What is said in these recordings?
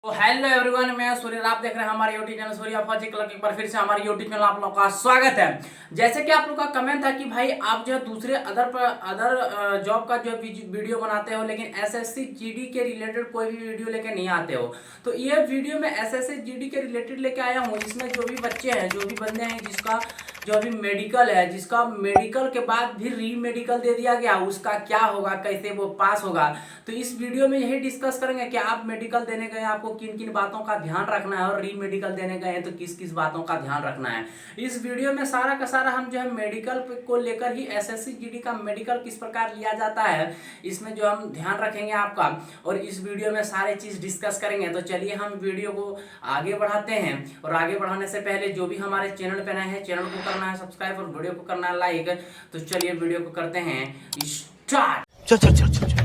तो hello everyone, मैं सूर्य। आप देख रहे हैं हमारे यूट्यूब चैनल सूर्य फौजी क्लर्क। एक बार फिर से हमारे यूट्यूब चैनल आप लोग का स्वागत है। जैसे कि आप लोग का कमेंट था कि भाई आप जो है दूसरे अदर जॉब का जो वीडियो बनाते हो, लेकिन एसएससी जीडी के रिलेटेड कोई भी वीडियो लेके नहीं आते हो। तो ये वीडियो में एसएससी जीडी के रिलेटेड लेके आया हूँ। इसमें जो भी बच्चे हैं, जो भी बंदे हैं जिसका जो अभी मेडिकल है, जिसका मेडिकल के बाद भी री मेडिकल दे दिया गया, उसका क्या होगा, कैसे वो पास होगा। तो इस वीडियो में यही डिस्कस करेंगे कि आप मेडिकल देने गए, आपको किन किन बातों का ध्यान रखना है, और री मेडिकल देने गए हैं तो किस किस बातों का ध्यान रखना है। इस वीडियो में सारा का सारा हम जो है मेडिकल को लेकर ही, एसएससी जीडी का मेडिकल किस प्रकार लिया जाता है, इसमें जो हम ध्यान रखेंगे आपका, और इस वीडियो में सारे चीज डिस्कस करेंगे। तो चलिए हम वीडियो को आगे बढ़ाते हैं। और आगे बढ़ाने से पहले जो भी हमारे चैनल पे नए हैं, चैनल को करना है सब्सक्राइब और वीडियो को करना है लाइक। तो चलिए वीडियो को करते हैं स्टार्ट। चल चल चल चल चल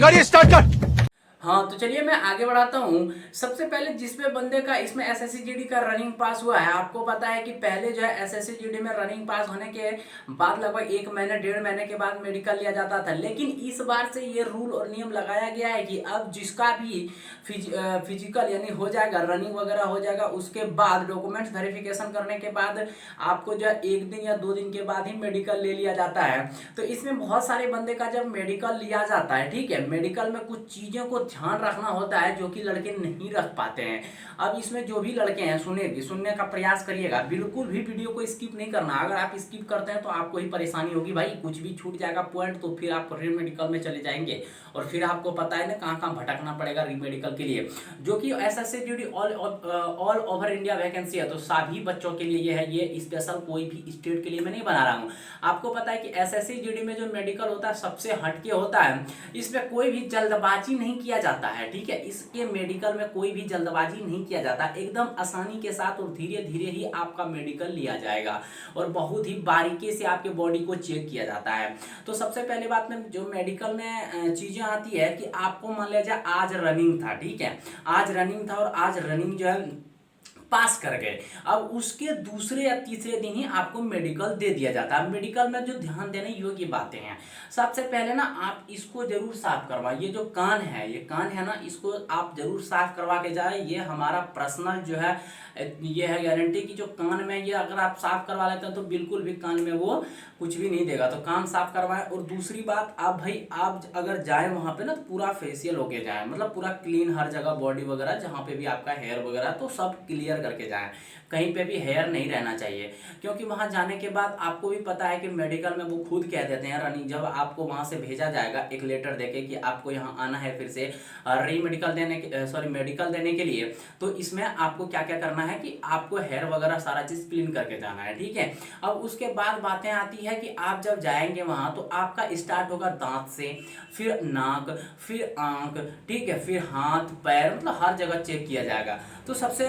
गाड़ी स्टार्ट कर। हाँ, तो चलिए मैं आगे बढ़ाता हूँ। सबसे पहले जिसमें बंदे का इसमें एसएससी जीडी का रनिंग पास हुआ है, आपको पता है कि पहले जो है एसएससी जीडी में रनिंग पास होने के बाद लगभग 1 महीने 1.5 महीने के बाद मेडिकल लिया जाता था। लेकिन इस बार से ये रूल और नियम लगाया गया है कि अब जिसका भी फिजिकल यानी हो जाएगा, रनिंग वगैरह हो जाएगा, उसके बाद डॉक्यूमेंट्स वेरिफिकेशन करने के बाद आपको जो है 1 दिन या 2 दिन के बाद ही मेडिकल ले लिया जाता है। तो इसमें बहुत सारे बंदे का जब मेडिकल लिया जाता है, ठीक है, मेडिकल में कुछ चीज़ों को ध्यान रखना होता है जो कि लड़के नहीं रख पाते हैं। अब इसमें जो भी लड़के हैं सुनने का प्रयास करिएगा, बिल्कुल भी वीडियो को स्किप नहीं करना। अगर आप स्किप करते हैं तो आपको ही परेशानी होगी भाई, कुछ भी छूट जाएगा पॉइंट, तो फिर आप री मेडिकल में चले जाएंगे और फिर आपको पता है ना कहाँ कहाँ भटकना पड़ेगा री मेडिकल के लिए, जो कि SSC GD all over India vacancy है। तो सभी बच्चों के लिए ये है, ये स्पेशल कोई भी स्टेट के लिए मैं नहीं बना रहा हूँ। आपको पता है कि एसएससी जीडी में जो मेडिकल होता है सबसे हटके होता है। इसमें कोई भी जल्दबाजी नहीं किया जाता है, ठीक है, इसके मेडिकल में कोई भी जल्दबाजी नहीं किया जाता, एकदम आसानी के साथ और धीरे धीरे ही आपका मेडिकल लिया जाएगा, और बहुत ही बारीकी से आपके बॉडी को चेक किया जाता है। तो सबसे पहले बात में जो मेडिकल में चीजें आती है कि आपको मान लीजिए आज रनिंग था, ठीक है, आज रनिंग था और आज रनिंग जो है पास कर गए, अब उसके दूसरे या तीसरे दिन ही आपको मेडिकल दे दिया जाता है। मेडिकल में जो ध्यान देने योग्य बातें हैं, सबसे पहले ना आप इसको जरूर साफ करवाइए। जो कान है, ये कान है ना, इसको आप जरूर साफ करवा के जाए। ये हमारा पर्सनल जो है, ये है गारंटी कि जो कान में ये अगर आप साफ करवा लेते हैं तो बिल्कुल भी कान में वो कुछ भी नहीं देगा। तो कान साफ करवाएं। और दूसरी बात, आप भाई आप अगर जाए वहां पे ना तो पूरा फेशियल होके जाए, मतलब पूरा क्लीन, हर जगह बॉडी वगैरह जहाँ पे भी आपका हेयर वगैरह तो सब क्लियर करके जाएं। कहीं पे भी हेयर नहीं रहना चाहिए, क्योंकि वहां जाने के बाद आपको भी पता है कि मेडिकल में वो खुद कह देते हैं रनिंग, जब आपको वहां से भेजा जाएगा एक लेटर देके कि आपको यहाँ आना है फिर से री मेडिकल देने के सॉरी मेडिकल देने के लिए, तो इसमें आपको क्या क्या करना है कि आपको हेयर वगैरह सारा चीज क्लीन करके जाना है, ठीक है। अब उसके बाद बातें आती है कि आप जब जाएंगे वहां तो आपका स्टार्ट होगा दांत से, फिर नाक, फिर आंख, ठीक है, फिर हाथ पैर, मतलब हर जगह चेक किया जाएगा। तो सबसे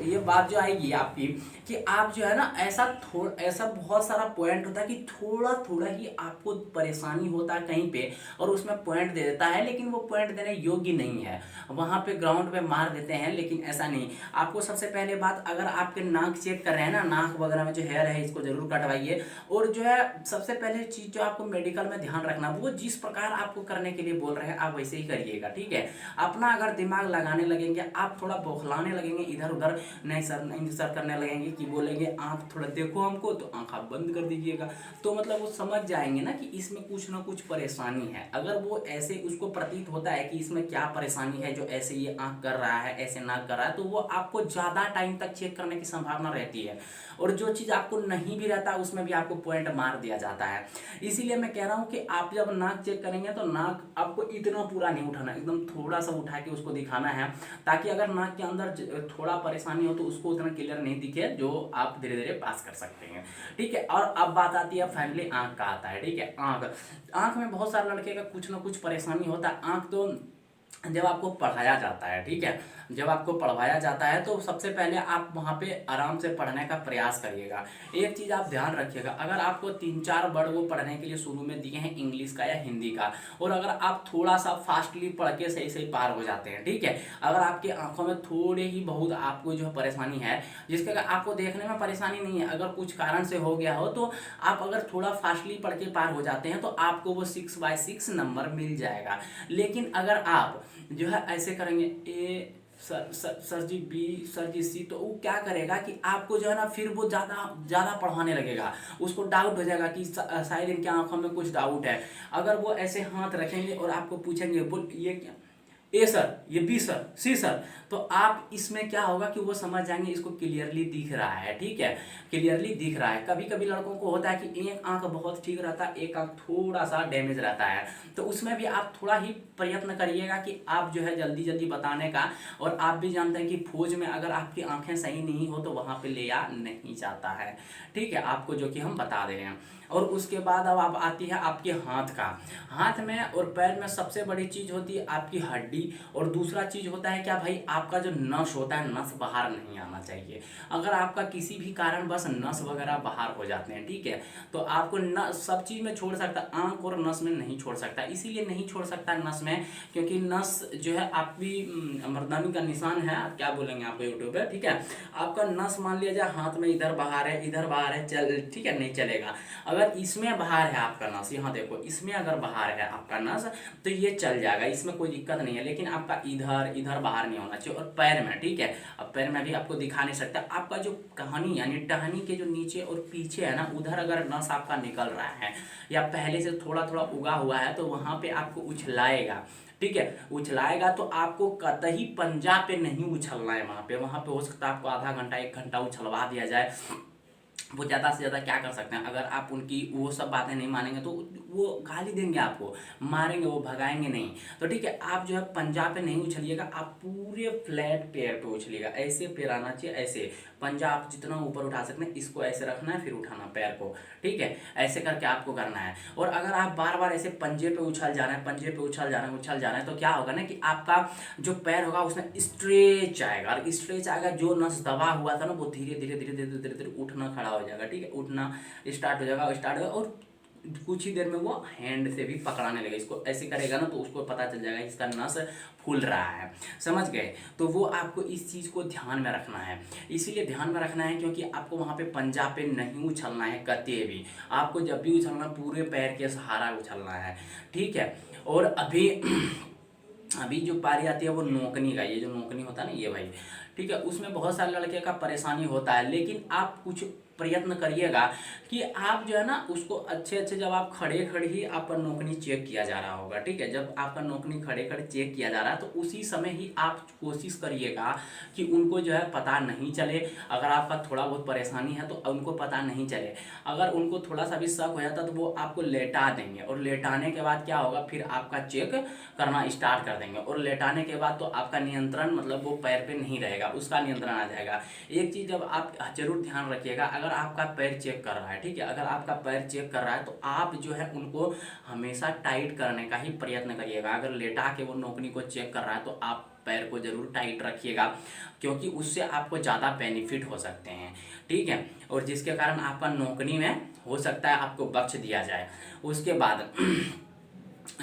ये बात जो आएगी आपकी कि आप जो है ना, ऐसा बहुत सारा पॉइंट होता है कि थोड़ा थोड़ा ही आपको परेशानी होता है कहीं पे, और उसमें पॉइंट दे देता है, लेकिन वो पॉइंट देने योग्य नहीं है। वहां पे ग्राउंड पे मार देते हैं, लेकिन ऐसा नहीं। आपको सबसे पहले बात, अगर आपके नाक चेक कर रहे हैं ना, नाक वगैरह में जो हेयर है इसको जरूर कटवाइए। और जो है सबसे पहले चीज जो आपको मेडिकल में ध्यान रखना, वो जिस प्रकार आपको करने के लिए बोल रहे हैं आप वैसे ही करिएगा, ठीक है। अपना अगर दिमाग लगाने लगेंगे, आप थोड़ा बौखलाने लगेंगे इधर उधर, नहीं सर नहीं सर करने लगेंगे, कि बोलेंगे आंख थोड़ा देखो हमको, तो आंख आप बंद कर दीजिएगा। तो मतलब वो समझ जाएंगे ना कि इसमें कुछ ना कुछ परेशानी है। अगर वो ऐसे उसको प्रतीत होता है कि इसमें क्या परेशानी है, जो ऐसे ये आंख कर रहा है, ऐसे नाक कर रहा है, तो वो आपको ज्यादा टाइम तक चेक करने की संभावना रहती है। और जो चीज आपको नहीं भी रहता उसमें भी आपको पॉइंट मार दिया जाता है। इसीलिए मैं कह रहा हूं कि आप जब नाक चेक करेंगे तो नाक आपको इतना पूरा नहीं उठाना, एकदम थोड़ा सा उठा के उसको दिखाना है, ताकि अगर नाक के अंदर थोड़ा परेशानी हो तो उसको उतना क्लियर नहीं दिखे, जो आप धीरे धीरे पास कर सकते हैं, ठीक है। और अब बात आती है फाइनली आंख का आता है, ठीक है। आंख में बहुत सारे लड़के का कुछ ना कुछ परेशानी होता है। आंख तो जब आपको पढ़ाया जाता है, ठीक है, जब आपको पढ़वाया जाता है तो सबसे पहले आप वहाँ पे आराम से पढ़ने का प्रयास करिएगा। एक चीज़ आप ध्यान रखिएगा, अगर आपको 3-4 वर्ड वो पढ़ने के लिए शुरू में दिए हैं इंग्लिश का या हिंदी का, और अगर आप थोड़ा सा फास्टली पढ़ के सही सही पार हो जाते हैं, ठीक है, अगर आपकी आंखों में थोड़े ही बहुत आपको जो है परेशानी है, जिसके अगर आपको देखने में परेशानी नहीं है, अगर कुछ कारण से हो गया हो, तो आप अगर थोड़ा फास्टली पढ़ के पार हो जाते हैं तो आपको वो 6/6 नंबर मिल जाएगा। लेकिन अगर आप जो है ऐसे करेंगे, ए सर जी बी, सर जी सी, तो वो क्या करेगा कि आपको जो है ना फिर वो ज़्यादा ज़्यादा पढ़ाने लगेगा, उसको डाउट हो जाएगा कि शायद इनके आंखों में कुछ डाउट है। अगर वो ऐसे हाथ रखेंगे और आपको पूछेंगे बोल ये क्या, ए सर, ये बी सर, सी सर, तो आप इसमें क्या होगा कि वो समझ जाएंगे इसको क्लियरली दिख रहा है, ठीक है, क्लियरली दिख रहा है। कभी कभी लड़कों को होता है कि एक आंख बहुत ठीक रहता है, एक आंख थोड़ा सा डैमेज रहता है, तो उसमें भी आप थोड़ा ही प्रयत्न करिएगा कि आप जो है जल्दी जल्दी बताने का। और आप भी जानते हैं कि फौज में अगर आपकी आंखें सही नहीं हो तो वहाँ पे ले आ नहीं जाता है, ठीक है, आपको जो कि हम बता दे रहे हैं। और उसके बाद अब आप आती है आपके हाथ का। हाथ में और पैर में सबसे बड़ी चीज़ होती है आपकी हड्डी, और दूसरा चीज़ होता है क्या भाई, आपका जो नस होता है, नस बाहर नहीं आना चाहिए। अगर आपका किसी भी कारण बस नस वगैरह बाहर हो जाते हैं, ठीक है, तो आपको न सब चीज़ में छोड़ सकता, आंख और नस में नहीं छोड़ सकता। इसीलिए नहीं छोड़ सकता नस में, क्योंकि नस जो है आपकी मर्दानी का निशान है, आप क्या बोलेंगे आपको यूट्यूब पे, ठीक है, आपका नस मान लिया जाए हाथ में इधर बाहर है, इधर बाहर है, चल ठीक है, नहीं चलेगा। अगर इसमें बाहर है आपका नस, यहाँ देखो, इसमें अगर बाहर है आपका नस तो ये चल जाएगा, इसमें कोई दिक्कत नहीं है। लेकिन आपका इधर इधर बाहर नहीं होना चाहिए। और पैर में, ठीक है, अब पैर में भी आपको दिखा नहीं सकता, आपका जो कहानी यानी टहनी के जो नीचे और पीछे है ना, उधर अगर नस आपका निकल रहा है या पहले से थोड़ा थोड़ा उगा हुआ है, तो वहाँ पे आपको उछलाएगा, ठीक है, उछलाएगा। तो आपको कतई पंजा पे नहीं उछलना है वहाँ पे हो सकता है आपको आधा घंटा 1 घंटा उछलवा दिया जाए। वो ज़्यादा से ज़्यादा क्या कर सकते हैं, अगर आप उनकी वो सब बातें नहीं मानेंगे तो वो गाली देंगे, आपको मारेंगे, वो भगाएंगे नहीं। तो ठीक है, आप जो है पंजा पे नहीं उछलिएगा, आप पूरे फ्लैट पैर पे उछलिएगा। ऐसे पैर आना चाहिए, ऐसे पंजा आप जितना ऊपर उठा सकते हैं, इसको ऐसे रखना है, फिर उठाना पैर को, ठीक है, ऐसे करके आपको करना है। और अगर आप बार बार ऐसे पंजे पे उछल जा रहे हैं, पंजे पे उछल जा रहे हैं, उछल जा रहे हैं, तो क्या होगा ना कि आपका जो पैर होगा उसमें स्ट्रेच आएगा, और स्ट्रेच आएगा, जो नस दबा हुआ था ना वो धीरे धीरे धीरे धीरे धीरे धीरे उठना खड़ा हो जाएगा, ठीक है, उठना स्टार्ट हो जाएगा, स्टार्ट होगा, और कुछ ही देर में वो हैंड से भी पकड़ाने लगेगा। इसको ऐसे करेगा ना तो उसको पता चल जाएगा इसका नस फूल रहा है, समझ गए। तो वो आपको इस चीज़ को ध्यान में रखना है, इसीलिए ध्यान में रखना है क्योंकि आपको वहाँ पे पंजा पे नहीं उछलना है कतई भी। आपको जब भी उछलना पूरे पैर के सहारा उछलना है, ठीक है। और अभी अभी जो पारी आती है वो नोकनी का, ये जो नोकनी होता है ना ये भाई, ठीक है, उसमें बहुत सारे लड़के का परेशानी होता है। लेकिन आप कुछ प्रयत्न करिएगा कि आप जो है ना उसको अच्छे अच्छे, जब आप खड़े खड़े ही आपका नोकनी चेक किया जा रहा होगा, ठीक है, जब आपका नोकनी खड़े खड़े चेक किया जा रहा है तो उसी समय ही आप कोशिश करिएगा कि उनको जो है पता नहीं चले। अगर आपका थोड़ा बहुत परेशानी है तो उनको पता नहीं चले। अगर उनको थोड़ा सा भी शक हो जाता तो वो आपको लेटा देंगे, और लेटाने के बाद क्या होगा, फिर आपका चेक करना स्टार्ट कर देंगे। और लेटाने के बाद तो आपका नियंत्रण मतलब वो पैर पे नहीं रहेगा, उसका नियंत्रण आ जाएगा। एक चीज़ जब आप जरूर ध्यान रखिएगा, अगर आपका पैर चेक कर रहा है, ठीक है, अगर आपका पैर चेक कर रहा है तो आप जो है उनको हमेशा टाइट करने का ही प्रयत्न करिएगा। अगर लेटा के वो नोकनी को चेक कर रहा है तो आप पैर को जरूर टाइट रखिएगा, क्योंकि उससे आपको ज़्यादा बेनिफिट हो सकते हैं, ठीक है, और जिसके कारण आपका नोकनी में हो सकता है आपको बख्श दिया जाए। उसके बाद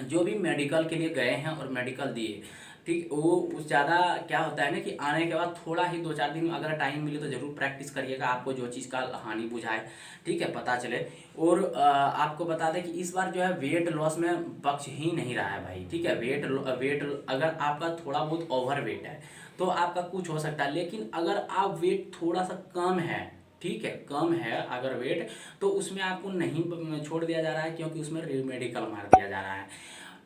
जो भी मेडिकल के लिए गए हैं और मेडिकल दिए, ठीक, वो उस ज़्यादा क्या होता है ना कि आने के बाद थोड़ा ही 2-4 दिन अगर टाइम मिले तो ज़रूर प्रैक्टिस करिएगा, आपको जो चीज़ का हानि बुझाए, ठीक है, पता चले। और आपको बता दें कि इस बार जो है वेट लॉस में बख्श ही नहीं रहा है भाई, ठीक है, वेट अगर आपका थोड़ा बहुत ओवर वेट है तो आपका कुछ हो सकता है। लेकिन अगर आप वेट थोड़ा सा कम है, ठीक है, कम है अगर वेट, तो उसमें आपको नहीं छोड़ दिया जा रहा है, क्योंकि उसमें मेडिकल मार दिया जा रहा है,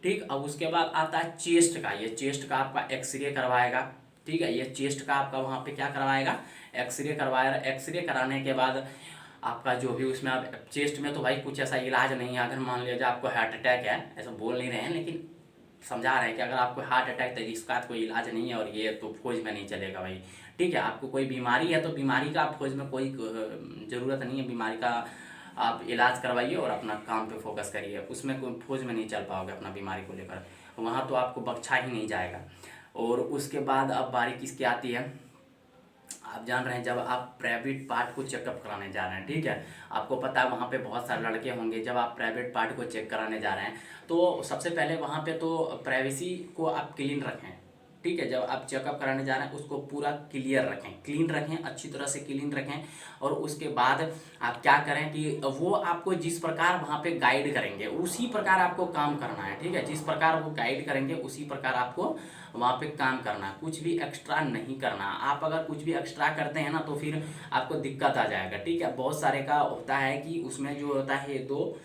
ठीक। अब उसके बाद आता है चेस्ट का, ये चेस्ट का आपका एक्सरे करवाएगा, ठीक है, ये चेस्ट का आपका वहाँ पे क्या करवाएगा, एक्सरे करवाएगा। एक्सरे कराने के बाद आपका जो भी उसमें, आप चेस्ट में तो भाई कुछ ऐसा इलाज नहीं है। अगर मान लीजिए आपको हार्ट अटैक है, ऐसा बोल नहीं रहे हैं लेकिन समझा रहे हैं कि अगर आपको हार्ट अटैक तो इसका कोई इलाज नहीं है, और ये तो फौज में नहीं चलेगा भाई, ठीक है। आपको कोई बीमारी है तो बीमारी का आप फौज में कोई ज़रूरत नहीं है, बीमारी का आप इलाज करवाइए और अपना काम पे फोकस करिए, उसमें कोई फौज में नहीं चल पाओगे अपना बीमारी को लेकर। वहाँ तो आपको बख्शा ही नहीं जाएगा। और उसके बाद अब बारी किसकी आती है, आप जान रहे हैं जब आप प्राइवेट पार्ट को चेकअप कराने जा रहे हैं, ठीक है, आपको पता है वहाँ पे बहुत सारे लड़के होंगे। जब आप प्राइवेट पार्ट को चेक कराने जा रहे हैं तो सबसे पहले वहाँ पे तो प्राइवेसी को आप क्लीन रखें, ठीक है। जब आप चेकअप कराने जा रहे हैं उसको पूरा क्लियर रखें, क्लीन रखें, अच्छी तरह से क्लीन रखें। और उसके बाद आप क्या करें कि वो आपको जिस प्रकार वहाँ पे गाइड करेंगे उसी प्रकार आपको काम करना है, ठीक है। जिस प्रकार वो गाइड करेंगे उसी प्रकार आपको वहाँ पे काम करना है, कुछ भी एक्स्ट्रा नहीं करना। आप अगर कुछ भी एक्स्ट्रा करते हैं ना तो फिर आपको दिक्कत आ जाएगा, ठीक है। बहुत सारे का होता है कि उसमें जो होता है दो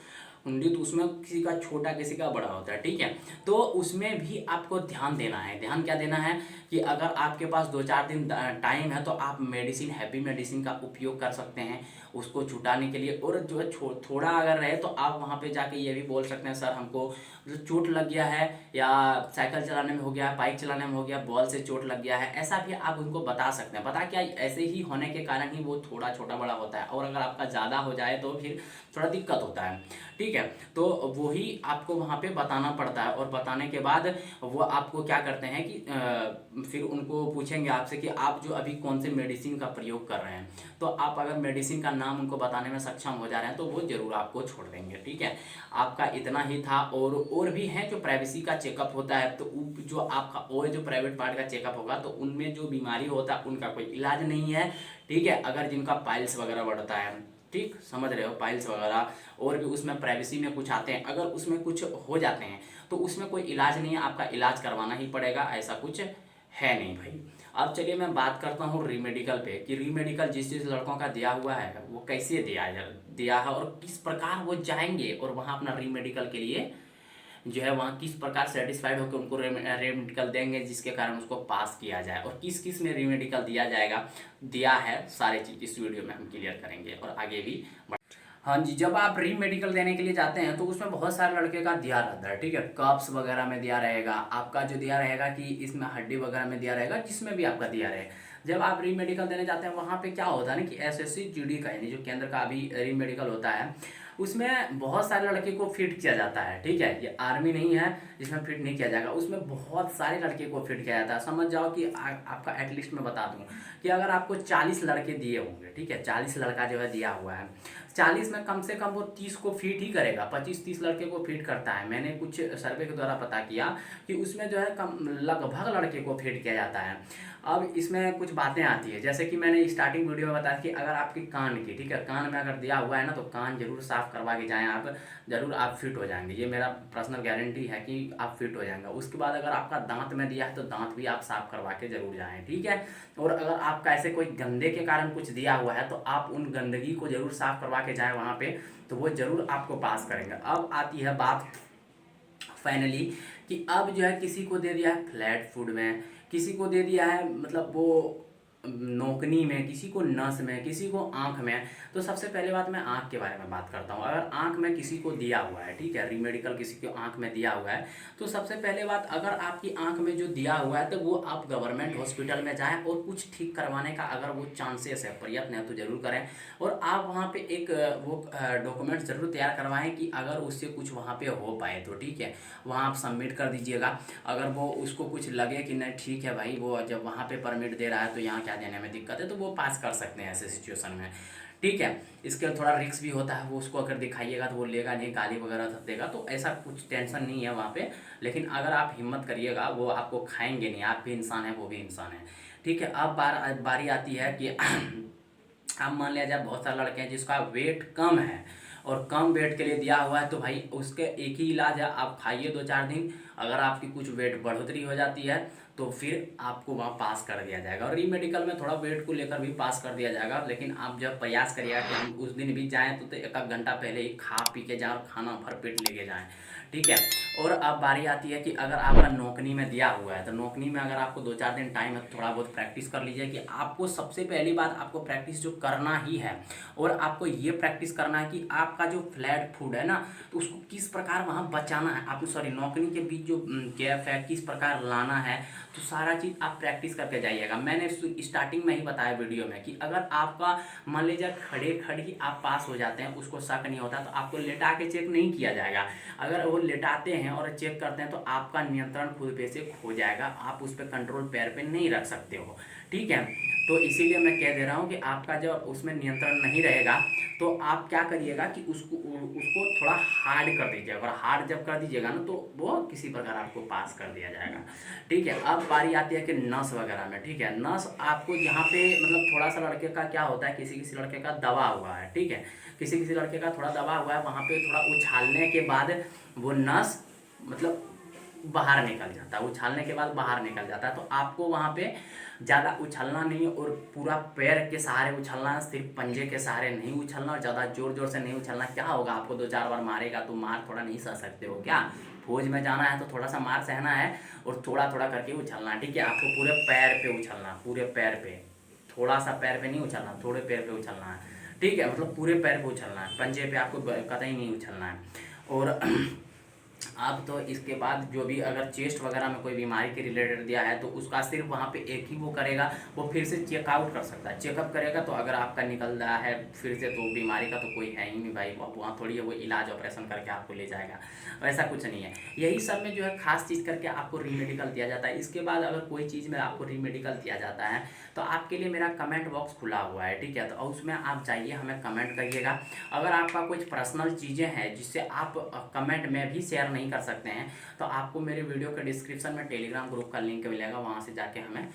उंगली, तो उसमें किसी का छोटा किसी का बड़ा होता है, ठीक है। तो उसमें भी आपको ध्यान देना है। ध्यान क्या देना है कि अगर आपके पास 2-4 दिन टाइम है तो आप मेडिसिन, हैवी मेडिसिन का उपयोग कर सकते हैं उसको छुटाने के लिए। और जो है थोड़ा अगर रहे तो आप वहाँ पे जाके ये भी बोल सकते हैं सर हमको मतलब चोट लग गया है, या साइकिल चलाने में हो गया, बाइक चलाने में हो गया, बॉल से चोट लग गया है, ऐसा भी आप उनको बता सकते हैं। पता क्या, ऐसे ही होने के कारण ही वो थोड़ा छोटा बड़ा होता है। और अगर आपका ज़्यादा हो जाए तो फिर थोड़ा दिक्कत होता है, ठीक है। तो वही आपको वहाँ पे बताना पड़ता है। और बताने के बाद वो आपको क्या करते हैं कि फिर उनको पूछेंगे आपसे कि आप जो अभी कौन से मेडिसिन का प्रयोग कर रहे हैं। तो आप अगर मेडिसिन का नाम उनको बताने में सक्षम हो जा रहे हैं तो वो ज़रूर आपको छोड़ देंगे, ठीक है। आपका इतना ही था। और भी हैं जो प्राइवेसी का चेकअप होता है, तो जो आपका और जो प्राइवेट पार्ट का चेकअप होगा तो उनमें जो बीमारी होता है उनका कोई इलाज नहीं है, ठीक है। अगर जिनका पाइल्स वगैरह बढ़ता है, ठीक समझ रहे हो, पाइल्स वगैरह, और भी उसमें प्राइवेसी में कुछ आते हैं, अगर उसमें कुछ हो जाते हैं तो उसमें कोई इलाज नहीं है, आपका इलाज करवाना ही पड़ेगा, ऐसा कुछ है नहीं भाई। अब चलिए मैं बात करता हूँ रीमेडिकल पे, कि रीमेडिकल जिस जिस लड़कों का दिया हुआ है वो कैसे दिया है और किस प्रकार वो जाएंगे और वहाँ अपना रीमेडिकल के लिए जो है वहाँ किस प्रकार सेटिस्फाइड होकर उनको रीमेडिकल देंगे जिसके कारण उसको पास किया जाए, और किस किस में रीमेडिकल दिया है सारे चीज़ इस वीडियो में हम क्लियर करेंगे और आगे भी। हाँ जी, जब आप री मेडिकल देने के लिए जाते हैं तो उसमें बहुत सारे लड़के का दिया रहता है, ठीक है। कप्स वगैरह में दिया रहेगा, आपका जो दिया रहेगा कि इसमें हड्डी वगैरह में दिया रहेगा, जिसमें भी आपका दिया रहेगा। जब आप री मेडिकल देने जाते हैं वहाँ पे क्या होता है ना कि एसएससी जीडी का यानी जो केंद्र का अभी री मेडिकल होता है उसमें बहुत सारे लड़के को फिट किया जाता है, ठीक है। ये आर्मी नहीं है जिसमें फिट नहीं किया जाएगा, उसमें बहुत सारे लड़के को फिट किया जाता है। समझ जाओ कि आपका एटलीस्ट मैं बता दूं कि अगर आपको 40 लड़के दिए होंगे, ठीक है, 40 लड़का जो है दिया हुआ है, 40 में कम से कम वो 30 को फिट ही करेगा, 25-30 लड़के को फिट करता है। मैंने कुछ सर्वे के द्वारा पता किया कि उसमें जो है कम लगभग लड़के को फिट किया जाता है। अब इसमें कुछ बातें आती है, जैसे कि मैंने स्टार्टिंग वीडियो में बताया कि अगर आपकी कान की, ठीक है, कान में अगर दिया हुआ है ना तो कान जरूर साफ करवा के जाएं आप, जरूर आप फिट हो जाएंगे। ये मेरा पर्सनल गारंटी है कि आप फिट हो जाएंगे। उसके बाद अगर आपका दांत में दिया है तो दांत भी आप साफ करवा के जरूर जाएं, ठीक है। और अगर आपका ऐसे कोई गंदे के कारण कुछ दिया हुआ है तो आप उन गंदगी को जरूर साफ करवा के जाएं वहाँ पे, तो वो जरूर आपको पास करेंगे। अब आती है बात फाइनली कि अब जो है किसी को दे दिया है फ्लैट फूड में, किसी को दे दिया है मतलब वो नोकनी में, किसी को नस में, किसी को आंख में। तो सबसे पहले बात मैं आंख के बारे में बात करता हूँ। अगर आंख में किसी को दिया हुआ है, ठीक है, रीमेडिकल किसी को आंख में दिया हुआ है, तो सबसे पहले बात अगर आपकी आंख में जो दिया हुआ है तो वो आप गवर्नमेंट हॉस्पिटल में जाएं और कुछ ठीक करवाने का अगर वो चांसेस है, प्रयत्न है तो जरूर करें। और आप वहाँ पे एक वो डॉक्यूमेंट जरूर तैयार करवाएं कि अगर उससे कुछ वहाँ पे हो पाए तो, ठीक है, वहाँ आप सबमिट कर दीजिएगा। अगर वो उसको कुछ लगे कि नहीं ठीक है भाई, वो जब वहाँ पे परमिट दे रहा है तो यहाँ क्या देने में दिक्कत है, तो वो पास कर सकते हैं ऐसे सिचुएशन में, ठीक है। इसके थोड़ा रिस्क भी होता है, वो उसको अगर दिखाइएगा तो वो लेगा नहीं, गाली वगैरह सब देगा, तो ऐसा कुछ टेंशन नहीं है वहाँ पे। लेकिन अगर आप हिम्मत करिएगा वो आपको खाएंगे नहीं, आप भी इंसान है वो भी इंसान है, ठीक है। अब बारी आती है कि आप मान लिया जाए बहुत सारे लड़के हैं जिसका वेट कम है और कम वेट के लिए दिया हुआ है, तो भाई उसके एक ही इलाज है, आप खाइए 2-4 दिन। अगर आपकी कुछ वेट बढ़ोतरी हो जाती है तो फिर आपको वहाँ पास कर दिया जाएगा। और रीमेडिकल में थोड़ा वेट को लेकर भी पास कर दिया जाएगा, लेकिन आप जब प्रयास करिएगा कि हम उस दिन भी जाएँ तो एक आध घंटा पहले ही खा पी के जाएँ और खाना भर पेट लेके जाएँ, ठीक है। और अब बारी आती है कि अगर आपका नौकरी में दिया हुआ है तो नौकरी में अगर आपको 2-4 दिन टाइम है तो थोड़ा बहुत प्रैक्टिस कर लीजिए। कि आपको सबसे पहली बात आपको प्रैक्टिस जो करना ही है, और आपको ये प्रैक्टिस करना है कि आपका जो फ्लैट फूड है ना तो उसको किस प्रकार वहाँ बचाना है, आपको सॉरी नौकरी के बीच जो गैप है किस प्रकार लाना है, तो सारा चीज़ आप प्रैक्टिस करके जाइएगा। मैंने स्टार्टिंग में ही बताया वीडियो में कि अगर आपका मान लीजिए खड़े खड़े ही आप पास हो जाते हैं, उसको शक नहीं होता, तो आपको लेटा के चेक नहीं किया जाएगा। अगर वो लेटाते हैं हैं और चेक करते हैं तो आपका नियंत्रण खुद पे से खो जाएगा, आप उस पर कंट्रोल पैर पे नहीं रख सकते हो, ठीक है। तो इसीलिए मैं कह दे रहा हूँ कि आपका जब उसमें नियंत्रण नहीं रहेगा तो आप क्या करिएगा कि उसको थोड़ा हार्ड कर दीजिएगा, और हार्ड जब कर दीजिएगा ना तो वो किसी प्रकार आपको पास कर दिया जाएगा, ठीक है। अब बारी आती है कि नस वगैरह में, ठीक है। नस आपको यहाँ पे मतलब थोड़ा सा लड़के का क्या होता है, किसी किसी लड़के का दबा हुआ है, ठीक है, किसी किसी लड़के का थोड़ा दबा हुआ है, वहाँ पे थोड़ा उछालने के बाद वो नस मतलब बाहर निकल जाता है, उछालने के बाद बाहर निकल जाता है। तो आपको वहाँ पे ज़्यादा उछलना नहीं है और पूरा पैर के सहारे उछलना है, सिर्फ पंजे के सहारे नहीं उछलना, और ज़्यादा जोर जोर से नहीं उछलना। क्या होगा, आपको 2-4 बार मारेगा तो मार थोड़ा नहीं सह सकते हो क्या, फौज में जाना है तो थोड़ा सा मार सहना है और थोड़ा थोड़ा करके उछलना, ठीक है। आपको पूरे पैर पे उछलना, पूरे पैर पे, थोड़ा सा पैर पे नहीं उछलना, थोड़े पैर पे उछलना है, ठीक है, मतलब पूरे पैर पे उछलना है, पंजे पे आपको कतई नहीं उछलना है। और अब तो इसके बाद जो भी अगर चेस्ट वगैरह में कोई बीमारी के रिलेटेड दिया है तो उसका सिर्फ वहाँ पे एक ही वो करेगा, वो फिर से चेकआउट कर सकता है, चेकअप करेगा। तो अगर आपका निकल रहा है फिर से तो बीमारी का तो कोई है ही नहीं भाई, वहाँ थोड़ी है वो इलाज ऑपरेशन करके आपको ले जाएगा, वैसा कुछ नहीं है। यही सब में जो है खास चीज़ करके आपको रीमेडिकल दिया जाता है। इसके बाद अगर कोई चीज़ में आपको रीमेडिकल दिया जाता है तो आपके लिए मेरा कमेंट बॉक्स खुला हुआ है, ठीक है, तो उसमें आप जाइए, हमें कमेंट करिएगा। अगर आपका कुछ पर्सनल चीज़ें हैं जिससे आप कमेंट में भी शेयर नहीं कर सकते हैं तो आपको मेरे वीडियो के डिस्क्रिप्शन में टेलीग्राम ग्रुप का लिंक मिलेगा, वहाँ से जाके हमें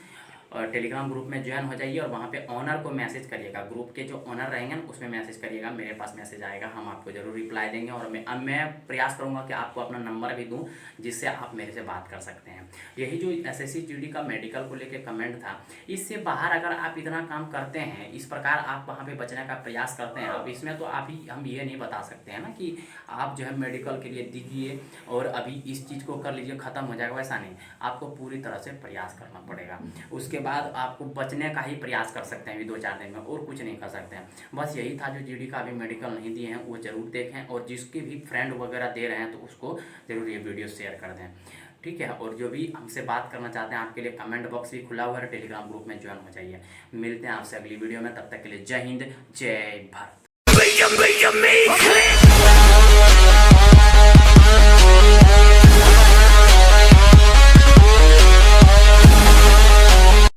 टेलीग्राम ग्रुप में ज्वाइन हो जाइए और वहाँ पे ऑनर को मैसेज करिएगा, ग्रुप के जो ऑनर रहेंगे ना उसमें मैसेज करिएगा, मेरे पास मैसेज आएगा, हम आपको जरूर रिप्लाई देंगे। और मैं प्रयास करूँगा कि आपको अपना नंबर भी दूँ जिससे आप मेरे से बात कर सकते हैं। यही जो SSC GD का मेडिकल को लेकर कमेंट था, इससे बाहर अगर आप इतना काम करते हैं, इस प्रकार आप वहाँ पर बचने का प्रयास करते हैं, अब इसमें तो हम ये नहीं बता सकते हैं ना कि आप जो है मेडिकल के लिए दीजिए और अभी इस चीज़ को कर लीजिए ख़त्म हो जाएगा, वैसा नहीं, आपको पूरी तरह से प्रयास करना पड़ेगा। उसके बाद आपको बचने का ही प्रयास कर सकते हैं अभी 2-4 दिन में, और कुछ नहीं कर सकते हैं। बस यही था, जो GD का अभी मेडिकल नहीं दिए हैं वो ज़रूर देखें, और जिसके भी फ्रेंड वगैरह दे रहे हैं तो उसको ज़रूर ये वीडियो शेयर कर दें, ठीक है। और जो भी हमसे बात करना चाहते हैं आपके लिए कमेंट बॉक्स भी खुला हुआ है, टेलीग्राम ग्रुप में ज्वाइन हो जाइए। मिलते हैं आपसे अगली वीडियो में, तब तक के लिए जय हिंद, जय भारत।